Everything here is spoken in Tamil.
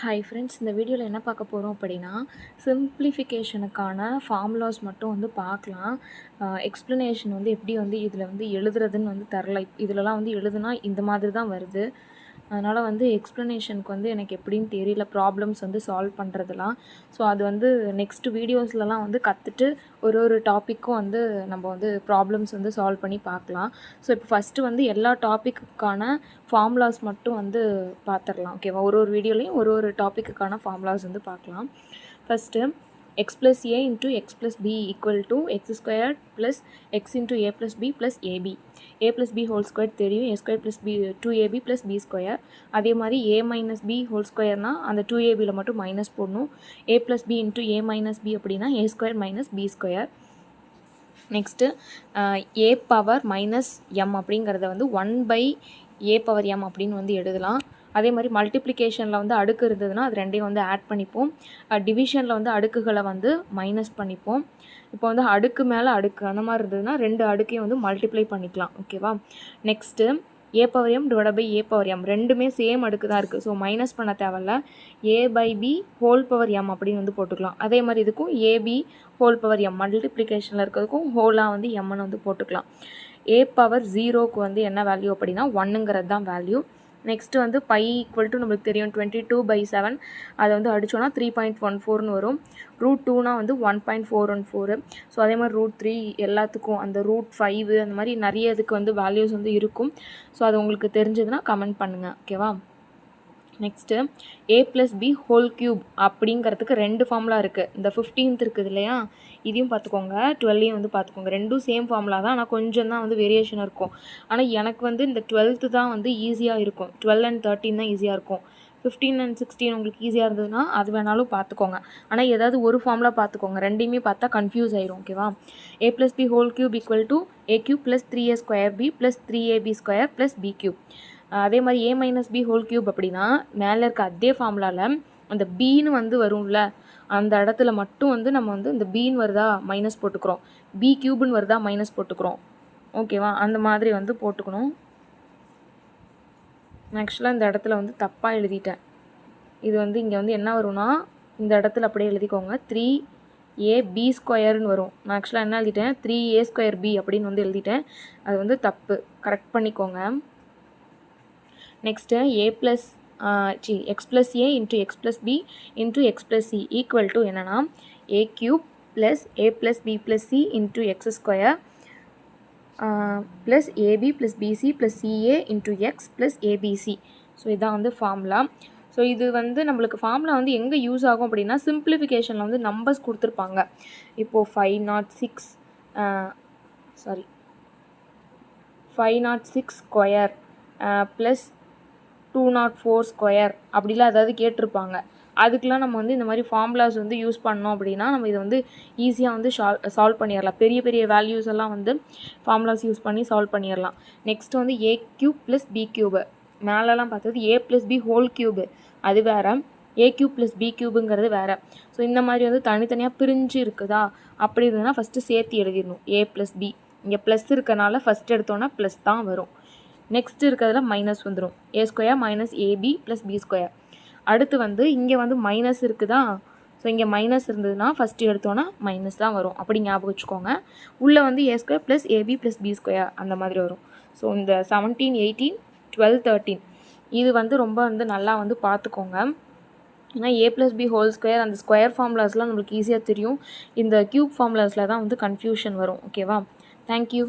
ஹாய் ஃப்ரெண்ட்ஸ், இந்த வீடியோவில் என்ன பார்க்க போகிறோம் அப்படின்னா, சிம்பிளிஃபிகேஷனுக்கான ஃபார்முலாஸ் மட்டும் வந்து பார்க்கலாம். எக்ஸ்ப்ளனேஷன் வந்து எப்படி வந்து இதில் வந்து எழுதுறதுன்னு வந்து தரல. இதிலலாம் வந்து எழுதுனா இந்த மாதிரி தான் வருது. அதனால் வந்து எக்ஸ்ப்ளனேஷனுக்கு வந்து எனக்கு எப்படின்னு தெரியல, ப்ராப்ளம்ஸ் வந்து சால்வ் பண்ணுறதுலாம். ஸோ அது வந்து நெக்ஸ்ட் வீடியோஸ்லலாம் வந்து கற்றுட்டு ஒரு டாப்பிக்கும் வந்து நம்ம வந்து ப்ராப்ளம்ஸ் வந்து சால்வ் பண்ணி பார்க்கலாம். ஸோ இப்போ ஃபஸ்ட்டு வந்து எல்லா டாப்பிக்குக்கான ஃபார்முலாஸ் மட்டும் வந்து பார்த்துடலாம். ஓகேவா? ஒரு வீடியோலையும் ஒரு டாப்பிக்குக்கான ஃபார்முலாஸ் வந்து பார்க்கலாம். First x plus a into x plus b equal to x squared plus x into a plus b plus ab. a plus b whole squared தெரியும், a squared plus b 2ab plus b square. அதே மாதிரி a minus b whole squareனா அந்த 2abல மட்டும் மைனஸ் போடணும். a plus b into a minus b அப்படின்னா a square minus b square. Next a power minus m அப்படிங்கிறத வந்து 1/a பவர் m அப்படின்னு வந்து எழுதலாம். அதே மாதிரி மல்டிப்ளிகேஷனில் வந்து அடுக்கு இருந்ததுன்னா அது ரெண்டையும் வந்து ஆட் பண்ணிப்போம். டிவிஷனில் வந்து அடுக்குகளை வந்து மைனஸ் பண்ணிப்போம். இப்போ வந்து அடுக்கு மேலே அடுக்கு அந்த மாதிரி இருந்ததுன்னா ரெண்டு அடுக்கையும் வந்து மல்டிப்ளை பண்ணிக்கலாம். ஓகேவா? Next a power m divide by a power m ரெண்டுமே சேம் அடுக்கு தான் இருக்குது. ஸோ மைனஸ் பண்ண தேவையில்ல. a/b ஹோல் பவர் m அப்படின்னு வந்து போட்டுக்கலாம். அதே மாதிரி இதுக்கும் ab ஹோல் பவர் m மல்டிப்ளிகேஷனில் இருக்கிறதுக்கும் ஹோலாக வந்து mன்னு வந்து போட்டுக்கலாம். a பவர் 0க்கு வந்து என்ன வேல்யூ அப்படின்னா 1ங்கிறது தான் வேல்யூ. நெக்ஸ்ட்டு வந்து பை ஈக்குவல் டு நம்மளுக்கு தெரியும் 22/7. அதை வந்து அடித்தோன்னா 3.14ன்னு வரும். √2னா வந்து 1.414. ஸோ அதே மாதிரி √3 எல்லாத்துக்கும் அந்த √5 அந்த மாதிரி நிறைய இதுக்கு வந்து வேல்யூஸ் வந்து இருக்கும். ஸோ அது உங்களுக்கு தெரிஞ்சதுன்னா கமெண்ட் பண்ணுங்கள். ஓகேவா? Next a + b whole cube அப்படிங்கிறதுக்கு ரெண்டு ஃபார்முலா இருக்குது. இந்த 15th இருக்குது இல்லையா, இதையும் பார்த்துக்கோங்க, 12ஐயும் வந்து பார்த்துக்கோங்க. ரெண்டும் சேம் ஃபார்முலா தான், ஆனால் கொஞ்சம் தான் வந்து வேரியேஷன் இருக்கும். ஆனால் எனக்கு வந்து இந்த 12th தான் வந்து ஈஸியாக இருக்கும். 12 and 13 தான் ஈஸியாக இருக்கும். 15 and 16 உங்களுக்கு ஈஸியாக இருந்ததுன்னா அது வேணாலும் பார்த்துக்கோங்க. ஆனால் ஏதாவது ஒரு ஃபார்முலா பார்த்துக்கோங்க, ரெண்டையுமே பார்த்தா கன்ஃபியூஸ் ஆயிரும். ஓகேவா? a + b whole cube equal to a³ + 3a square b + 3ab square + b³. அதே மாதிரி a minus b whole cube அப்படின்னா மேலே இருக்க அதே ஃபார்முலாவில் அந்த பீன்னு வந்து வரும்ல, அந்த இடத்துல மட்டும் வந்து நம்ம வந்து இந்த பீன்னு வருதா மைனஸ் போட்டுக்கிறோம், b³ வருதா மைனஸ் போட்டுக்கிறோம். ஓகேவா? அந்த மாதிரி வந்து போட்டுக்கணும். ஆக்சுவலாக இந்த இடத்துல வந்து தப்பாக எழுதிட்டேன். இது வந்து இங்கே வந்து என்ன வரும்னா இந்த இடத்துல அப்படியே எழுதிக்கோங்க, 3ab ஸ்கொயர்னு வரும். நான் ஆக்சுவலாக என்ன எழுதிட்டேன், 3a ஸ்கொயர் b அப்படின்னு வந்து எழுதிட்டேன். அது வந்து தப்பு, கரெக்ட் பண்ணிக்கோங்க. Next x plus a into x plus b into x plus c equal to என்னென்னா a³ plus a plus b plus c into x square plus ab plus bc plus ca into x plus abc. So இதான் வந்து ஃபார்முலா. ஸோ இது வந்து நம்மளுக்கு ஃபார்முலா வந்து எங்கே யூஸ் ஆகும் அப்படின்னா சிம்பிளிஃபிகேஷனில் வந்து நம்பர்ஸ் கொடுத்துருப்பாங்க. இப்போது 506 ஸ்கொயர் ப்ளஸ் 204 ஸ்கொயர் அப்படிலாம் ஏதாவது கேட்டிருப்பாங்க. அதுக்கெலாம் நம்ம வந்து இந்த மாதிரி ஃபார்முலாஸ் வந்து யூஸ் பண்ணோம் அப்படின்னா நம்ம இதை வந்து ஈஸியாக வந்து சால்வ் பண்ணிடலாம். பெரிய வேல்யூஸ் எல்லாம் வந்து ஃபார்முலாஸ் யூஸ் பண்ணி சால்வ் பண்ணிடலாம். நெக்ஸ்ட் வந்து a³ + b³ மேலெலாம் பார்த்தது a + b ஹோல் க்யூபு அது வேறு, a³ + b³ங்கிறது வேறு. ஸோ இந்த மாதிரி வந்து தனித்தனியாக பிரிஞ்சு இருக்குதா, அப்படி இருந்ததுன்னா ஃபஸ்ட்டு சேர்த்து எழுதிடணும் a + b. இங்கே ப்ளஸ் இருக்கனால ஃபஸ்ட் எடுத்தோன்னா ப்ளஸ் தான் வரும். நெக்ஸ்ட் இருக்கிறதுல மைனஸ் வந்துடும், a square minus ab + b square. அடுத்து வந்து இங்கே வந்து மைனஸ் இருக்குதா, ஸோ இங்கே மைனஸ் இருந்ததுன்னா ஃபஸ்ட்டு எடுத்தோன்னா மைனஸ் தான் வரும். அப்படி ஞாபகம் வச்சுக்கோங்க. உள்ளே வந்து a square + ab + b square அந்த மாதிரி வரும். ஸோ இந்த 17, 18, 12, 13 இது வந்து ரொம்ப வந்து நல்லா வந்து பார்த்துக்கோங்க. ஏன்னா a + b ஹோல் ஸ்கொயர் அந்த ஸ்கொயர் ஃபார்முலாஸ்லாம் நம்மளுக்கு ஈஸியாக தெரியும். இந்த க்யூப் ஃபார்முலாஸில் தான் வந்து கன்ஃபியூஷன் வரும். ஓகேவா? தேங்க்யூ.